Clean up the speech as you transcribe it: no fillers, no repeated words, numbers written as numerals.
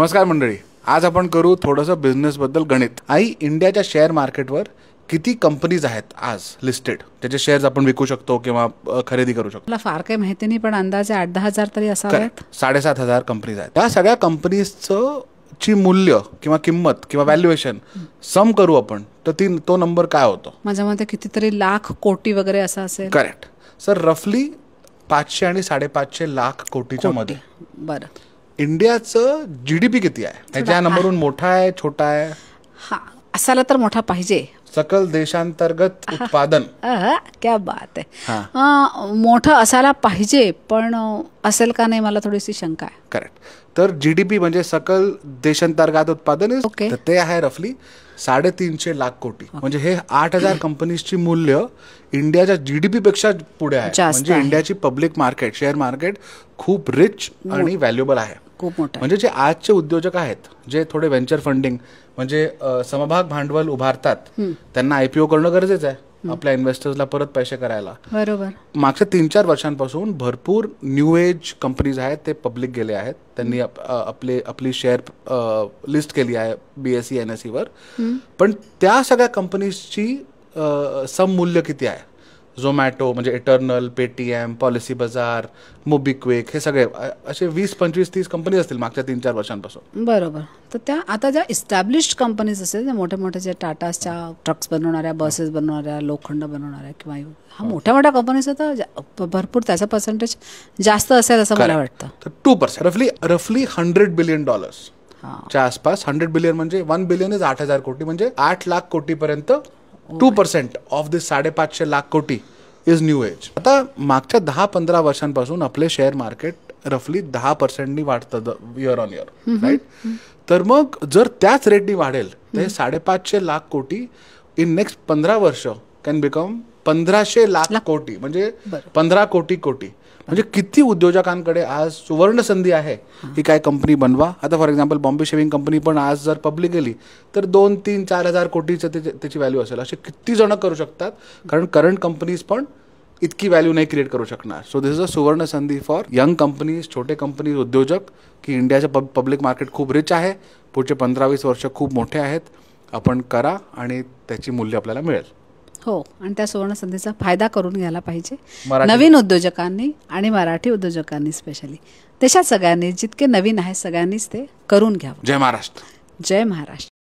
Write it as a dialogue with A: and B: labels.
A: नमस्कार मंडळी, आज आपण करू थोडंसं बिझनेसबद्दल गणित. इंडियाच्या शेअर मार्केटवर किती कंपनीज आहेत आज लिस्टेड, त्याचे शेअर्स आपण विकू शकतो किंवा खरेदी करू शकतो.
B: मला फार काही माहिती नाही, पण अंदाजे 8-10 हजार तरी असावेत.
A: 7,500 कंपनीज आहेत. त्या सगळ्या कंपनीजचं ची मूल्य किंवा किंमत किंवा व्हॅल्युएशन सम करू आपण, तर तो नंबर काय होतो?
B: माझ्या मते कितीतरी लाख कोटी वगैरे असं असेल.
A: Correct sir. रफली 500 आणि 550 लाख कोटीच्या मध्ये.
B: बरं,
A: इंडियाचं GDP किती आहे? ह्याच्या नंबरवरून मोठा आहे, छोटा आहे?
B: हा, असायला तर मोठा पाहिजे.
A: सकल देशांतर्गत उत्पादन.
B: क्या बात आहे. मोठं असायला पाहिजे, पण असेल का नाही मला थोडीशी शंका आहे.
A: करेक्ट. तर GDP म्हणजे सकल देशांतर्गत उत्पादन, तर ते आहे रफली 350 लाख कोटी. म्हणजे हे 8,000 कंपनीजची मूल्य इंडियाच्या GDP पेक्षा पुढे आहे. म्हणजे इंडियाची पब्लिक मार्केट, शेअर मार्केट खूप रिच आणि व्हॅल्युएबल आहे.
B: खूप मोठं.
A: म्हणजे जे आजचे उद्योजक आहेत, जे थोडे व्हेंचर फंडिंग म्हणजे समभाग भांडवल उभारतात, त्यांना IPO करणं गरजेचं आहे आपल्या इन्व्हेस्टर्सला परत पैसे करायला.
B: बरोबर. मागच्या
A: 3-4 वर्षांपासून भरपूर न्यू एज कंपनीज आहेत, ते पब्लिक गेले आहेत. त्यांनी आपली शेअर लिस्ट केली आहे BSE NSE वर. पण त्या सगळ्या कंपनीजची सममूल्य किती आहे? झोमॅटो म्हणजे इटर्नल, पेटीएम, पॉलिसी बाजार, मोबिक्विक, हे सगळे असे 20, 25, 30 कंपनी असतील मागच्या 3-4 वर्षांपासून.
B: बरोबर. तर त्या आता ज्या इस्टॅब्लिश्ड कंपनीज असतील, त्या मोठे मोठे जे टाटाच्या ट्रक्स बनवणाऱ्या, बसेस बनवणाऱ्या, लोखंड बनवणाऱ्या किंवा हा मोठ्या मोठ्या कंपनीज तर भरपूर त्याचा पर्सेंटेज जास्त असेल असं मला वाटतं.
A: तर 2%, रफली $100 बिलियन च्या आसपास. 100 बिलियन म्हणजे 1 बिलियन इज 8,000 कोटी, म्हणजे 8 लाख कोटीपर्यंत 2% ऑफ दिस 550 लाख कोटी इज न्यू एज. आता मागच्या 10-15 वर्षांपासून आपले शेअर मार्केट रफली 10% वाढतं इयर ऑन इयर, राईट? तर मग जर त्याच रेटनी वाढेल तर 550 लाख कोटी इन नेक्स्ट 15 वर्ष कॅन बिकम 1,500 लाख कोटी, म्हणजे 15 कोटी कोटी. म्हणजे किती उद्योजकांकडे आज सुवर्ण संधी आहे की काय कंपनी बनवा. आता for example Bombay shaving company पण आज जर पब्लिक गेली तर 2-3-4 कोटीचं त्याची व्हॅल्यू असेल. असे किती जण करू शकतात, कारण करंट कंपनीज पण इतकी व्हॅल्यू नाही क्रिएट करू शकणार. सो दिस इज अ सुवर्ण संधी फॉर यंग कंपनीज, छोटे कंपनीज, उद्योजक, की इंडियाचं पब्लिक मार्केट खूप रिच आहे. पुढचे 15-20 वर्ष खूप मोठे आहेत. आपण करा आणि त्याची मूल्य आपल्याला मिळेल.
B: हो, आणि त्या सुवर्ण संधीचा फायदा करून घ्यायला पाहिजे नवीन उद्योजकांनी आणि मराठी उद्योजकांनी स्पेशली. देशात सगळ्यांनी, जितके नवीन आहेत सगळ्यांनीच ते करून घ्यावं.
A: जय महाराष्ट्र.
B: जय महाराष्ट्र.